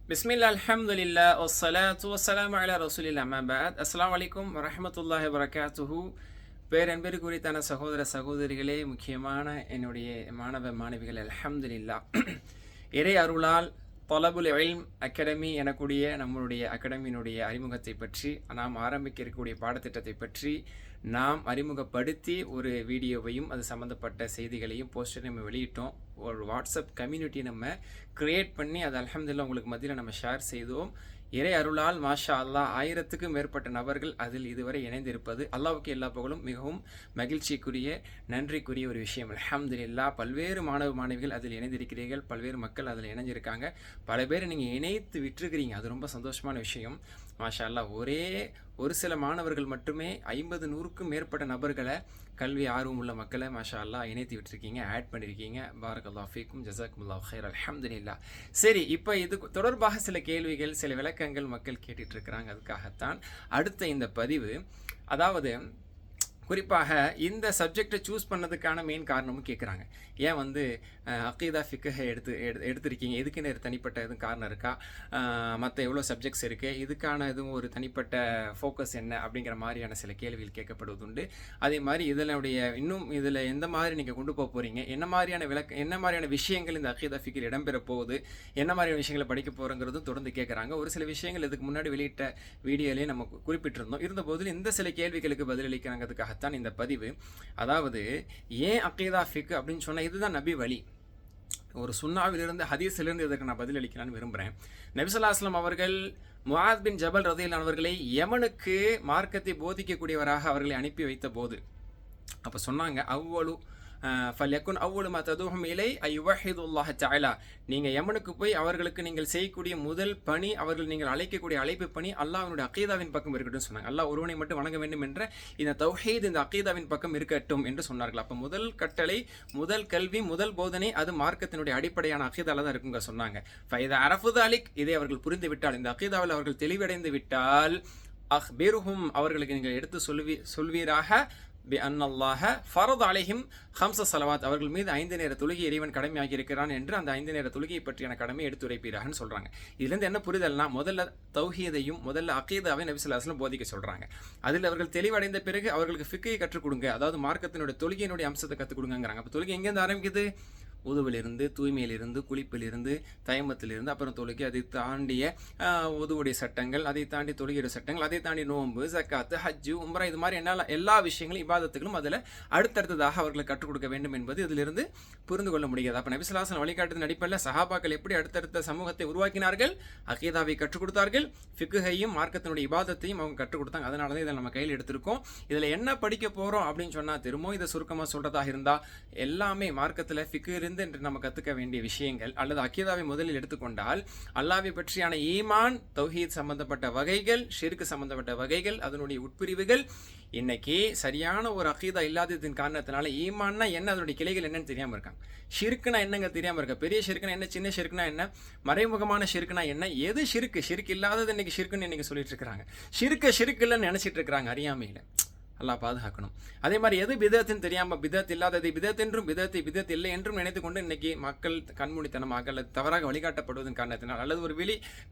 பிஸ்மில்லா அல்ஹம்துலில்லா வஸ்ஸலாத்து வஸ்ஸலாமு அலா ரசூலில்லா அம்மா பஅத். அஸ்ஸலாமு அலைக்கும் வரஹ்மத்துல்லாஹி வபரகாத்துஹு. பேரன்பிற்குரித்தான சகோதர சகோதரிகளே, முக்கியமான என்னுடைய மாணவ மாணவிகள், அல்ஹம்துலில்லா இறை அருளால் தொலபுல் இல்ம் அகாடமி எனக்கூடிய நம்மளுடைய அகாடமியினுடைய அறிமுகத்தை பற்றி, நாம் ஆரம்பிக்க இருக்கக்கூடிய பாடத்திட்டத்தை பற்றி நாம் அறிமுகப்படுத்தி ஒரு வீடியோவையும் அது சம்மந்தப்பட்ட செய்திகளையும் போஸ்டர் நம்ம வெளியிட்டோம். ஒரு வாட்ஸ்அப் கம்யூனிட்டி நம்ம க்ரியேட் பண்ணி அது அல்ஹம்துலில்லாஹ் உங்களுக்கு மத்தியில் நம்ம ஷேர் செய்தோம். இறை அருளால் மாஷா அல்லாஹ் 1000க்கும் மேற்பட்ட நபர்கள் அதில் இதுவரை இணைந்திருப்பது அல்லாஹ்வுக்கு எல்லா புகழும், மிகவும் மகிழ்ச்சிக்குரிய நன்றிக்குரிய ஒரு விஷயம். அல்ஹம்துலில்லாஹ் பல்வேறு மாணவ மாணவிகள் அதில் இணைந்திருக்கிறீர்கள், பல்வேறு மக்கள் அதில் இணைஞ்சிருக்காங்க, பல பேர் நீங்கள் இணைத்து விட்டுருக்கிறீங்க. அது ரொம்ப சந்தோஷமான விஷயம். மாஷா அல்லாஹ் ஒரு சில மாணவர்கள் மட்டுமே 50-100க்கும் மேற்பட்ட நபர்களை, கல்வி ஆர்வம் உள்ள மக்களை மாஷா அல்லாஹ் இணைத்து விட்டுருக்கீங்க, ஆட் பண்ணியிருக்கீங்க. பாரக்கல்லாஹு ஃபீக்கும், ஜஸாக்குமுல்லாஹு ஹைர். அல்ஹம்துலில்லாஹ். சரி, இப்போ இது தொடர்பாக சில கேள்விகள், சில விளக்கங்கள் மக்கள் கேட்டுட்டு இருக்கிறாங்க. அதுக்காகத்தான் அடுத்த இந்த பதிவு. அதாவது குறிப்பாக இந்த சப்ஜெக்டை சூஸ் பண்ணதுக்கான மெயின் காரணமும் கேட்குறாங்க. ஏன் அக்கீதா ஃபிக்ஹை எடுத்திருக்கீங்க, இதுக்குன்னு ஒரு தனிப்பட்ட எதுவும் காரணம் இருக்கா, மற்ற எவ்வளோ சப்ஜெக்ட்ஸ் இருக்குது, இதுக்கான எதுவும் ஒரு தனிப்பட்ட ஃபோக்கஸ் என்ன அப்படிங்கிற மாதிரியான சில கேள்விகள் கேட்கப்படுவதுண்டு. அதே மாதிரி இன்னும் இதில் எந்த மாதிரி நீங்கள் கொண்டு போக போகிறீங்க, என்ன மாதிரியான விஷயங்கள் இந்த அக்கீதா ஃபிக்ஹில் இடம்பெற போகுது, என்ன மாதிரியான விஷயங்களை படிக்க போகிறோங்கிறதும் தொடர்ந்து கேட்குறாங்க. ஒரு சில விஷயங்கள் இதுக்கு முன்னாடி வெளியிட்ட வீடியோலேயே நம்ம குறிப்பிட்டிருந்தோம். இருந்தபோது இந்த சில கேள்விகளுக்கு பதிலளிக்கிறாங்கிறதுக்காக இந்த பதிவு. அதாவது ஏன் அக்கீதா ஃபிக் அப்படின்னு சொன்னா, இதுதான் நபி வழி. ஒரு சுன்னாவிலிருந்து ஹதீஸிலிருந்து இதற்கு நான் பதிலளிக்கலான்னு விரும்புகிறேன். நபி ஸல்லல்லாஹு அலைஹி வஸல்லம் அவர்கள் முஆத் பின் ஜபல் ரலியல்லாஹு அவர்களை யமனுக்கு மார்க்கத்தை போதிக்கக்கூடியவராக அவர்களை அனுப்பி வைத்த போது அப்போ சொன்னாங்க, அவ்வளு ஃபல்யக்குன் அவ்வளு மா ததுஹும் இலை ஐயுவஹிதுல்லாஹ தஆலா. நீங்கள் யமனுக்கு போய் அவர்களுக்கு நீங்கள் செய்யக்கூடிய முதல் பணி, அவர்கள் நீங்கள் அழைக்கக்கூடிய அழைப்பு பணி அல்லாஹ்வினுடைய அக்கீதாவின் பக்கம் இருக்கட்டும் சொன்னாங்க. அல்லாஹ் ஒருவனை மட்டும் வணங்க வேண்டும் என்ற இந்த தௌஹீத், இந்த அக்கீதாவின் பக்கம் இருக்கட்டும் என்று சொன்னார்கள். அப்போ முதல் கட்டளை, முதல் கல்வி, முதல் போதனை அது மார்க்கத்தினுடைய அடிப்படையான அக்கீதால தான் இருக்குங்க சொன்னாங்க. ஃபைதா அரஃபுதாலிக், இதை அவர்கள் புரிந்து விட்டால், இந்த அக்கீதாவில் அவர்கள் தெளிவடைந்து விட்டால், அஹ்பிருஹும் அவர்களுக்கு நீங்கள் எடுத்து சொல்வீராக, பிஅன்னல்லாஹ ஃபரத அலைஹிம் ஹம்ஸ ஸலவாத், அவர்கள் மீது 5 நேர தொழுகை இறைவன் கடமையாகி இருக்கிறான் என்று அந்த 5 நேர தொழுகையை பற்றியான கடமையை எடுத்துரைப்பீராகன்னு சொல்றாங்க. இதுலேருந்து என்ன புரிதல்னா, முதல்ல தௌஹீதையும் முதல்ல அக்கீதாவை நபி ஸல்லல்லாஹு அலைஹி வஸல்லம் போதிக்க சொல்றாங்க. அதில் அவர்கள் தெளிவடைந்த பிறகு அவர்களுக்கு ஃபிக்ஹை கற்றுக் கொடுங்க, அதாவது மார்க்கத்தினுடைய தொழுகையினுடைய அம்சத்தை கற்றுக் கொடுங்கிறாங்க. அப்போ தொழுகை எங்கேருந்து ஆரம்பிக்குது? உதுவிலிருந்து, தூய்மையிலிருந்து, குளிப்பிலிருந்து, தயமத்திலிருந்து, அப்புறம் தொழுகை, அதை தாண்டிய உதுவுடைய சட்டங்கள், அதை தாண்டி தொழுகையுடைய சட்டங்கள், அதை தாண்டி நோன்பு, ஜக்காத்து, ஹஜ்ஜு, உம்ரா, இது மாதிரி எல்லா விஷயங்களும் இபாதத்துகளும் அதில் அடுத்தடுத்ததாக அவர்களுக்கு கற்றுக் கொடுக்க வேண்டும் என்பது இதிலிருந்து புரிந்து கொள்ள முடியாது. அப்போ நபி ஸல்லல்லாஹு அலைஹி வஸல்லம் வழிகாட்டுதலின் அடிப்படையில் சஹாபாக்கள் எப்படி அடுத்தடுத்த சமூகத்தை உருவாக்கினார்கள்? அகீதாவை கற்றுக் கொடுத்தார்கள், ஃபிக்ஹையும் மார்க்கத்தினுடைய இபாதத்தையும் அவங்க கற்றுக் கொடுத்தாங்க. அதனால தான் இதை நம்ம கையில் எடுத்திருக்கோம். இதில் என்ன படிக்க போகிறோம் அப்படின்னு சொன்னால், திரும்பவும் இதை சுருக்கமாக சொல்கிறதாக இருந்தால், எல்லாமே மார்க்கத்தில் ஃபிக்ஹ் என்று நம்ம கத்துக்க வேண்டிய விஷயங்கள், அல்லது அக்கீதாவை முதலில் எடுத்துக்கொண்டால் அல்லாஹ்வை பற்றியான ஈமான், தௌஹீத் சம்பந்தப்பட்ட வகைகள், ஷிர்க் சம்பந்தப்பட்ட வகைகள், அதனுடைய உட்பிரிவுகள். இன்னைக்கு சரியான ஒரு அக்கீதா இல்லாததின் காரணத்தினால ஈமான்னா என்ன, அதனுடைய கிளைகள் என்னன்னு தெரியாம இருக்காங்க. ஷிர்க்னா என்னங்க தெரியாம இருக்க. பெரிய ஷிர்க்னா என்ன, சின்ன ஷிர்க்னா என்ன, மறைமுகமான ஷிர்க்னா என்ன, எது ஷிர்க் இல்லாதது இன்னைக்கு ஷிர்க்னு இன்னைக்கு சொல்லிட்டு இருக்காங்க. ஷிர்க் இல்லைன்னு நினைச்சிட்டு இருக்காங்க அறியாமையில. அல்லாஹ் பாதுகாக்கணும். அதே மாதிரி எது பிதத்துன்னு தெரியாமல், பிதத் இல்லாததை பிதத் என்றும், பிதத் இல்லை என்றும் நினைத்து கொண்டு இன்னைக்கு மக்கள் கண்மூடித்தனமாக அல்லது தவறாக வழிகாட்டப்படுவதன் காரணத்தினால், அல்லது ஒரு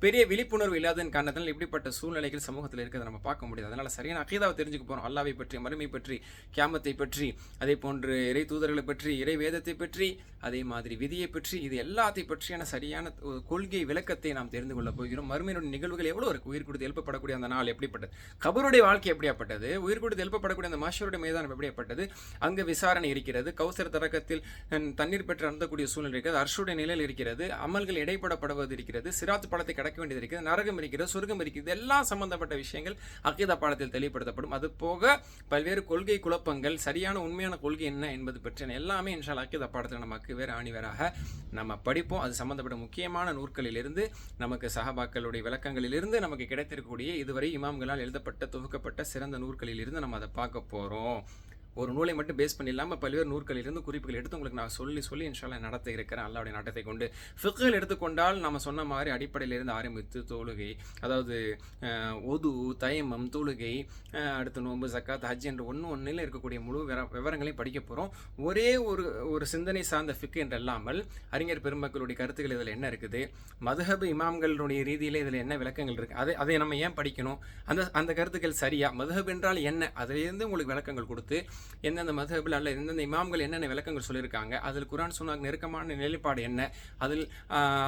பெரிய விழிப்புணர்வு இல்லாததன் காரணத்தினால் இப்படிப்பட்ட சூழ்நிலைகள் சமூகத்தில் இருக்கிறத நம்ம பார்க்க முடியாது. அதனால சரியான அக்கீதாவை தெரிஞ்சுக்க போகிறோம். அல்லாஹ்வை பற்றி, மறுமை பற்றி, கியாமத்தை பற்றி, அதே போன்று இறை தூதர்களை பற்றி, இறை வேதத்தை பற்றி, அதே மாதிரி விதியை பற்றி, இது எல்லாத்தை பற்றியான சரியான கொள்கை விளக்கத்தை நாம் தெரிந்து கொள்ள போகிறோம். மறுமையினுடைய நிகழ்வுகள் எவ்வளோ இருக்கு, உயிர் கொடுத்து எழுப்பப்படக்கூடிய அந்த நாள் எப்படிப்பட்டது, கபருடைய வாழ்க்கை எப்படியாப்பட்டது, உயிர் கொடுத்து படக்கூடிய அந்த மஹ்ஷருடைய மைதானம் எப்படிப்பட்டது, அங்கு விசாரணை இருக்கிறது, கௌசர் தரகத்தில் தண்ணீர் பெற்று அருந்தக்கூடிய சூழ்நிலை இருக்கிறது, அர்ஷுடைய நிலையில் இருக்கிறது, அமல்கள் இடைப்படப்படுவது இருக்கிறது, சிராத் பாடத்தை கடக்க வேண்டியது இருக்கிறது, நரகம் இருக்கிறது, சொர்க்கம் இருக்கிறது, எல்லாம் சம்பந்தப்பட்ட விஷயங்கள் அக்கீதா பாடத்தில் தெளிவுபடுத்தப்படும். அது போக பல்வேறு கொள்கை குழப்பங்கள், சரியான உண்மையான கொள்கை என்ன என்பது பற்றின எல்லாமே இன்ஷா அல்லாஹ் அக்கீதா பாடத்தில் நமக்கு வேறு ஆணிவேராக நம்ம படிப்போம். அது சம்பந்தப்பட்ட முக்கியமான நூல்களிலிருந்து, நமக்கு சஹாபாக்களுடைய விளக்கங்களிலிருந்து நமக்கு கிடைத்திருக்கக்கூடிய இதுவரை இமாம்களால் எழுதப்பட்ட தொகுக்கப்பட்ட சிறந்த நூல்களிலிருந்து நம்ம அதை பார்க்க போகிறோம். ஒரு நூலை மட்டும் பேஸ் பண்ணி இல்லாமல் பல்வேறு நூல்களிலிருந்து குறிப்புகள் எடுத்து உங்களுக்கு நான் சொல்லி இன்ஷால்லா நடத்த இருக்கிறேன் அல்லாஹ்வுடைய நாட்டத்தை கொண்டு. ஃபிக்ஹில் எடுத்துக்கொண்டால் நம்ம சொன்ன மாதிரி அடிப்படையிலிருந்து ஆரம்பித்து தொழுகை, அதாவது ஒது, தயமம், தொழுகை, அடுத்து நோன்பு, ஜக்காத், ஹஜ் என்று ஒன்றில் இருக்கக்கூடிய முழு விவரங்களையும் படிக்க போகிறோம். ஒரே ஒரு சிந்தனை சார்ந்த ஃபிக் என்று அல்லாமல் அறிஞர் பெருமக்களுடைய கருத்துக்கள் இதில் என்ன இருக்குது, மதுஹப் இமாம்களுடைய ரீதியில் இதில் என்ன விளக்கங்கள் இருக்குது, அதை நம்ம ஏன் படிக்கணும், அந்த கருத்துக்கள் சரியா, மதுஹப் என்றால் என்ன, அதிலிருந்து உங்களுக்கு விளக்கங்கள் கொடுத்து எந்தெந்த மதுஹபில் அல்ல எந்தெந்த இமாம்கள் என்னென்ன விளக்கங்கள் சொல்லியிருக்காங்க, அதில் குர்ஆன் சுன்னாக்கு நெருக்கமான நிலைப்பாடு என்ன, அதில்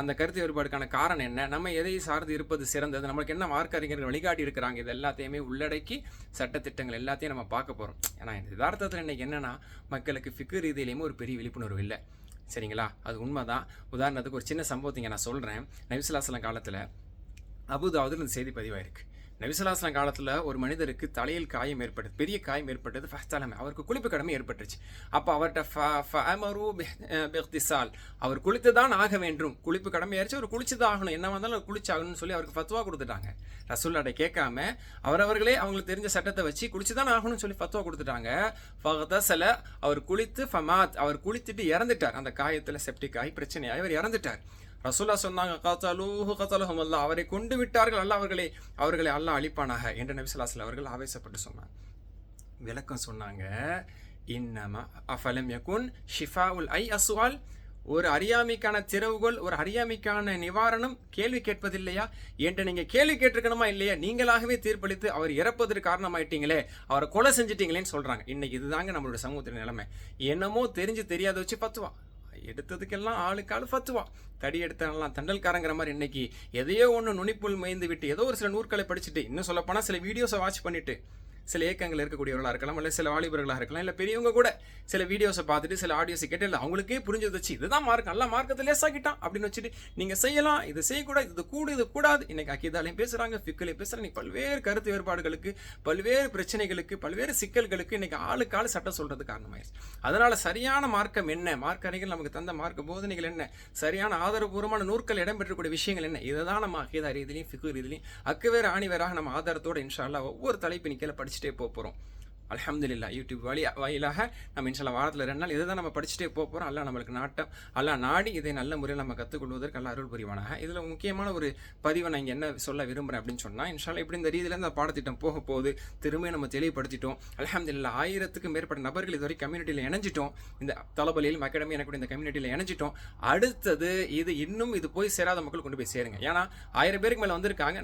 அந்த கருத்து வேறுபாடுக்கான காரணம் என்ன, நம்ம எதை சார்ந்து இருப்பது சிறந்தது, நம்மளுக்கு என்ன மார்க்க அறிஞர்கள் வழிகாட்டி இருக்கிறாங்க, இது எல்லாத்தையுமே உள்ளடக்கி சட்டத்திட்டங்கள் எல்லாத்தையும் நம்ம பார்க்க போகிறோம். ஏன்னா இந்த யதார்த்தத்தில் இன்றைக்கி என்னென்னா மக்களுக்கு ஃபிக்ர் ரீதியிலையுமே ஒரு பெரிய விழிப்புணர்வு இல்லை. சரிங்களா, அது உண்மைதான். உதாரணத்துக்கு ஒரு சின்ன சம்பவத்தை நான் சொல்கிறேன். நபி ஸல்லல்லாஹு அலைஹி வஸல்லம் காலத்தில் அபூதாவூதில் இந்த செய்தி பதிவாயிருக்கு. நபி ஸல்லல்லாஹு அலைஹி வஸல்லம் காலத்தில் ஒரு மனிதருக்கு தலையில் காயம் ஏற்பட்டது, பெரிய காயம் ஏற்பட்டது. ஃபஹ்தலம, அவருக்கு குளிப்பு கடமை ஏற்பட்டுச்சு. அப்போ அவர்கிட்ட ஃபஅமரு பிஹ்திசால், அவர் குளித்து தான் ஆக வேண்டும், குளிப்பு கடமை ஆயிடுச்சு, அவர் குளிச்சு தான் ஆகணும், என்ன வந்தாலும் குளிச்சாகணும்னு சொல்லி அவருக்கு ஃபத்வா கொடுத்துட்டாங்க. ரசூலுல்லாஹ்ட்ட கேட்காம அவரவர்களே அவங்களுக்கு தெரிஞ்ச சட்டத்தை வச்சு குளிச்சு தான் ஆகணும்னு சொல்லி ஃபத்வா கொடுத்துட்டாங்க. ஃபஹ்தஸல, அவர் குளித்து, ஃபமாத், அவர் குளித்துட்டு இறந்துட்டார். அந்த காயத்தில் செப்டிக் ஆகி பிரச்சனையாகி அவர் இறந்துட்டார். ரசூலுல்லாஹ் சொன்னாங்க, கதலூஹு அல்லாஹ், அவரை கொண்டு விட்டார்கள், அல்லாஹ் அவர்களை அல்லாஹ் அழிப்பானாக என்று நபி ஸல்லல்லாஹு அலைஹி வஸல்லம் அவர்கள் ஆவேசப்பட்டு சொன்னாங்க. விளக்கம் சொன்னாங்க, இன்னமா அஃபலம் யகுன் ஷிஃபாஉல் ஐ அஸ்வால், ஒரு அறியாமைக்கான திறவுகோல், ஒரு அறியாமைக்கான நிவாரணம் கேள்வி கேட்பதில்லையா என்று நீங்க கேள்வி கேட்டிருக்கணுமா இல்லையா? நீங்களாகவே தீர்ப்பளித்து அவர் இறப்பதற்கு காரணமாயிட்டீங்களே, அவரை கொலை செஞ்சிட்டீங்களேன்னு சொல்றாங்க. இன்னைக்கு இதுதாங்க நம்மளுடைய சமூகத்தின் நிலைமை. என்னமோ தெரிஞ்சு தெரியாத வச்சு பத்துவா எடுத்ததுக்கெல்லாம் ஆளுக்கு ஆளு ஃபத்துவா, தடி எடுத்தெல்லாம் தண்டல்காரங்கிற மாதிரி இன்னைக்கு எதையோ ஒன்று நுனிப்புள் மேய்ந்து விட்டு ஏதோ ஒரு சில நூற்களை படிச்சுட்டு, இன்னும் சொல்லப்போனால் சில வீடியோஸை வாட்ச் பண்ணிட்டு, சில இயக்கங்கள் இருக்கக்கூடியவர்களாக இருக்கலாம், இல்லை சில வாலிபர்களாக இருக்கலாம், இல்லை பெரியவங்க கூட சில வீடியோஸை பார்த்துட்டு சில ஆடியோஸை கேட்டு இல்லை அவங்களுக்கே புரிஞ்சு வச்சு இதுதான் மார்க், நல்லா மார்க்கத்தை லேசாக்கிட்டான் அப்படின்னு வச்சுட்டு நீங்கள் செய்யலாம், இது செய்யக்கூடாது, இது கூடாது. இன்னைக்கு அக்கீதாலையும் பேசுகிறாங்க, ஃபிக்லையும் பேசுகிறாங்க. இன்னைக்கு பல்வேறு கருத்து வேறுபாடுகளுக்கு, பல்வேறு பிரச்சனைகளுக்கு, பல்வேறு சிக்கல்களுக்கு இன்னைக்கு ஆளுக்கு ஆள் சட்டம் சொல்றது காரணமாயிருச்சு. அதனால சரியான மார்க்கம் என்ன, மார்க்க அறிஞர்கள் நமக்கு தந்த மார்க்க போதனைகள் என்ன, சரியான ஆதாரபூர்வமான நூற்கள் இடம்பெற்றக்கூடிய விஷயங்கள் என்ன, இதை தான் நம்ம அக்கீதா ரீதியிலையும் ஃபிக்ஹ் ரீதியிலையும் அக்குவேறு ஆணிவேராக நம்ம ஆதாரத்தோடு இன்ஷா அல்லாஹ் ஒவ்வொரு தலைப்பு நிக்கல படிச்சுட்டே போகிறோம். அல்ஹம்துலில்லாஹ் யூடியூப் வாயிலாக நம்ம இன்ஷால்லா வாரத்தில் 2 நாள் இதை தான் நம்ம படிச்சுட்டே போகிறோம். அல்லாஹ் நம்மளுக்கு அல்லாஹ் நாடி இதை நல்ல முறையில் நம்ம கற்றுக்கொள்வதற்கு அல்லாஹ் அருள் புரிவானாக. இதில் முக்கியமான ஒரு பதிவை நான் இங்கே என்ன சொல்ல விரும்புகிறேன் அப்படின்னு சொன்னால், இன்ஷால்லா இப்படி இந்த ரீதியில் இந்த பாடத்திட்டம் போக போகுது, திரும்ப நம்ம தெளிவுபடுத்திட்டோம். அல்ஹம்துலில்லாஹ் 1000க்கும் மேற்பட்ட நபர்கள் இதுவரை கம்யூனிட்டியில் இணைஞ்சிட்டோம். இந்த தலபலியில் அகாடமி எனக்கு இந்த கம்யூனிட்டியில் இணைஞ்சிட்டோம். அடுத்தது இது போய் சேராத மக்கள் கொண்டு போய் சேருங்க. ஏன்னா 1000 பேருக்கு மேலே வந்திருக்காங்க,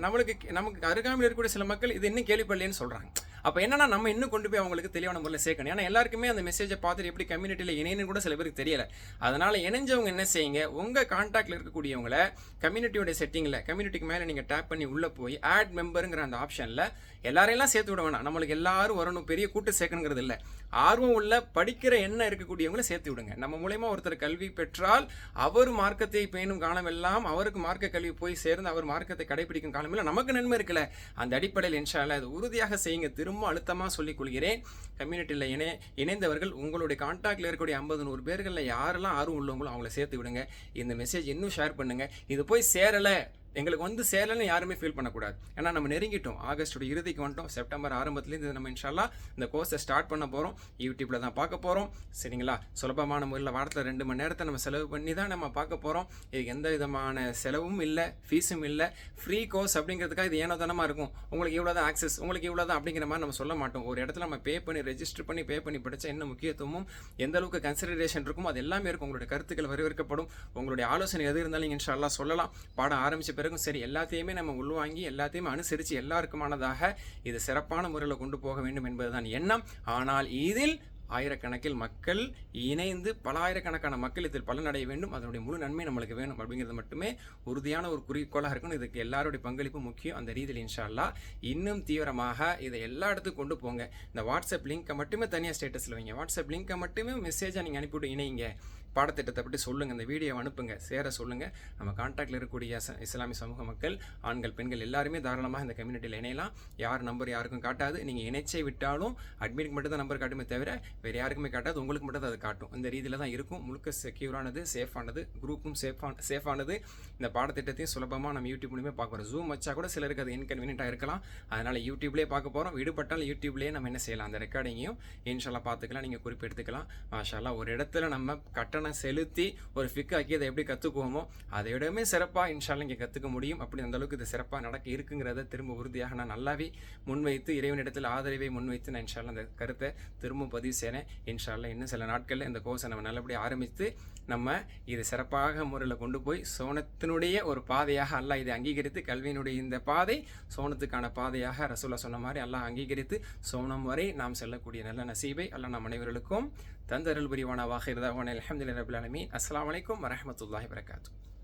நமக்கு அருகாமையில் இருக்கக்கூடிய சில மக்கள் இது இன்னும் கேள்விப்படலைன்னு சொல்கிறாங்க. அப்போ என்னன்னா நம்ம இன்னும் கொண்டு போய் அவங்களுக்கு தெளிவான முறையில் சேர்க்கணும். ஏன்னா எல்லாருக்குமே அந்த மெசேஜை பார்த்துட்டு எப்படி கம்யூனிட்டியில் இணையன்னு கூட சில பேருக்கு தெரியல. அதனால இணைஞ்சவங்க என்ன செய்யுங்க, உங்கள் கான்டாக்டில் இருக்கக்கூடியவங்களை கம்யூனிட்டியோட செட்டிங்கில், கம்யூனிட்டிக்கு மேலே நீங்கள் டேப் பண்ணி உள்ளே போய் ஆட் மெம்பருங்கிற அந்த ஆப்ஷனில் எல்லாரையெல்லாம் சேர்த்து விட வேணாம். நம்மளுக்கு எல்லாரும் வரணும், பெரிய கூட்டு சேர்க்கணுங்கிறது இல்லை. ஆர்வம் உள்ள படிக்கிற எண்ணம் இருக்கக்கூடியவங்களை சேர்த்து விடுங்க. நம்ம மூலயமா ஒருத்தர் கல்வி பெற்றால் அவர் மார்க்கத்தை பேணும் காலமெல்லாம் அவருக்கு மார்க்க கல்வி போய் சேர்ந்து அவர் மார்க்கத்தை கடைபிடிக்கும் காலமெல்லாம் நமக்கு நன்மை இருக்குல்ல. அந்த அடிப்படையில் இன்ஷா அல்லாஹ் அது உறுதியாக செய்யுங்க. திரும்ப அழுத்தமாக சொல்லிக் கொள்கிறேன், கம்யூனிட்டியில் இணைந்தவர்கள் உங்களுடைய கான்டாக்டில் இருக்கக்கூடிய 50-100 பேர்களில் யாரெல்லாம் ஆர்வம் உள்ளவங்களோ அவங்கள சேர்த்து விடுங்க. இந்த மெசேஜ் இன்னும் ஷேர் பண்ணுங்கள். இது போய் சேரலை, எங்களுக்கு சேரலைன்னு யாருமே ஃபீல் பண்ணக்கூடாது. ஏன்னா நம்ம நெருங்கிட்டோம், ஆகஸ்டோட இறுதிக்கு வந்துட்டோம். செப்டம்பர் ஆரம்பத்துலேருந்து நம்ம இன்ஷால்லா இந்த கோர்ஸை ஸ்டார்ட் பண்ண போகிறோம். யூடியூப்பில் தான் பார்க்க போகிறோம். சரிங்களா, சுலபமான முறையில் வாரத்தில் 2 மணி நேரத்தை நம்ம செலவு பண்ணி தான் நம்ம பார்க்க போகிறோம். இதுக்கு எந்த விதமான செலவும் இல்லை, ஃபீஸும் இல்லை. ஃப்ரீ கோர்ஸ் அப்படிங்கிறதுக்காக இது ஏனோ தானமாக இருக்கும், உங்களுக்கு இவ்வளோ தான் ஆக்சஸ், உங்களுக்கு இவ்வளோ தான் அப்படிங்கிற மாதிரி நம்ம சொல்ல மாட்டோம். ஒரு இடத்துல நம்ம ரெஜிஸ்டர் பண்ணி படித்தா என்ன முக்கியத்துவமும் எந்த அளவுக்கு கன்சிடரேஷன் இருக்கும் அது எல்லாமே இருக்கும். உங்களுடைய கருத்துக்கள் வரவேற்கப்படும். உங்களுடைய ஆலோசனை எது இருந்தாலும் நீங்கள் இன்ஷா அல்லாஹ் சொல்லலாம். பாடம் ஆரம்பித்த பிறகும் சரி, எல்லாத்தையுமே நம்ம உள்வாங்கி எல்லாத்தையுமே அனுசரித்து எல்லாருக்குமானதாக இது சிறப்பான முறையில் கொண்டு போக வேண்டும் என்பதுதான் எண்ணம். ஆனால் இதில் ஆயிரக்கணக்கில் மக்கள் இணைந்து பல ஆயிரக்கணக்கான மக்கள் இதில் பலனடைய வேண்டும், அதனுடைய முழு நன்மை நம்மளுக்கு வேணும் அப்படிங்கிறது மட்டுமே உறுதியான ஒரு குறிக்கோளாக இருக்கணும். இதுக்கு எல்லாருடைய பங்களிப்பு முக்கியம். அந்த ரீதியில் இன்ஷா அல்லாஹ் இன்னும் தீவிரமாக இதை எல்லா இடத்துக்கும் கொண்டு போங்க. இந்த வாட்ஸ்அப் லிங்கை மட்டுமே தனியாக ஸ்டேட்டஸில் வைங்க, வாட்ஸ்அப் லிங்கை மட்டுமே மெசேஜாக நீங்கள் அனுப்பிவிட்டு இணைங்க. பாடத்திட்டத்தை பற்றி சொல்லுங்கள், இந்த வீடியோவை அனுப்புங்க, சேர சொல்லுங்கள். நம்ம கான்டாக்டில் இருக்கக்கூடிய இஸ்லாமிய சமூக மக்கள், ஆண்கள் பெண்கள் எல்லாருமே தாராளமாக இந்த கம்யூனிட்டியில் இணையலாம். யார் நம்பர் யாருக்கும் காட்டாது. நீங்கள் இணைச்சே விட்டாலும் அட்மினுக்கு மட்டும் தான் நம்பர் காட்டுமே தவிர வேறு யாருக்குமே காட்டாது, உங்களுக்கு மட்டும் தான் அது காட்டும். இந்த ரீதியில் தான் இருக்கும். முழுக்க செக்யூரானது, சேஃபானது, குரூப்பும் சேஃபானது. இந்த பாடத்திட்டத்தையும் சுலபமாக நம்ம யூடியூப் மூலியமே பார்க்க போகிறோம். ஜூம் வச்சா கூட சிலருக்கு அது இன்கன்வீனியன்ட்டாக இருக்கலாம். அதனால் யூடியூப்லேயே பார்க்க போகிறோம். விடுபட்டால் யூடியூப்லேயே நம்ம என்ன செய்யலாம், அந்த ரெக்கார்டிங்கையும் இன்ஷால்லா பார்த்துக்கலாம். நீங்கள் குறிப்பு எடுத்துக்கலாம். மாஷால்லா, ஒரு இடத்துல நம்ம கட்டணம் செலுத்தி ஒரு ஃபிக் ஆக்கி அதை எப்படி கற்றுக்குவோமோ அதை விடவே சிறப்பாக இன்ஷால்லா இங்கே கற்றுக்க முடியும். அப்படி அந்த அளவுக்கு இது சிறப்பாக நடக்க இருக்குங்கிறத திரும்ப உறுதியாக நான் நல்லாவே முன்வைத்து, இறைவனிடத்தில் ஆதரவை முன்வைத்து நான் இன்ஷால்லா அந்த கருத்தை திரும்ப பதிவு செய்கிறேன். இன்ஷால்லா இன்னும் சில நாட்களில் இந்த கோர்ஸை நம்ம நல்லபடியாக ஆரம்பித்து நம்ம இது சிறப்பாக முறையில் கொண்டு போய் சோனத்தினுடைய ஒரு பாதையாக அல்லாஹ் இதை அங்கீகரித்து, கல்வியினுடைய இந்த பாதை சோனத்துக்கான பாதையாக ரசூலா சொன்ன மாதிரி அல்லாஹ் அங்கீகரித்து சோனம் வரை நாம் செல்லக்கூடிய நல்ல நசீபை அல்லாஹ் நம் அனைவர்களுக்கும் தந்தருள் புரிவானாவாக இருந்தால் அல்ஹம்துலில்லாஹி ரப்பில் ஆலமீன். அஸ்ஸலாமு அலைக்கும் வரஹ்மத்துல்லாஹி வபரகாத்துஹு.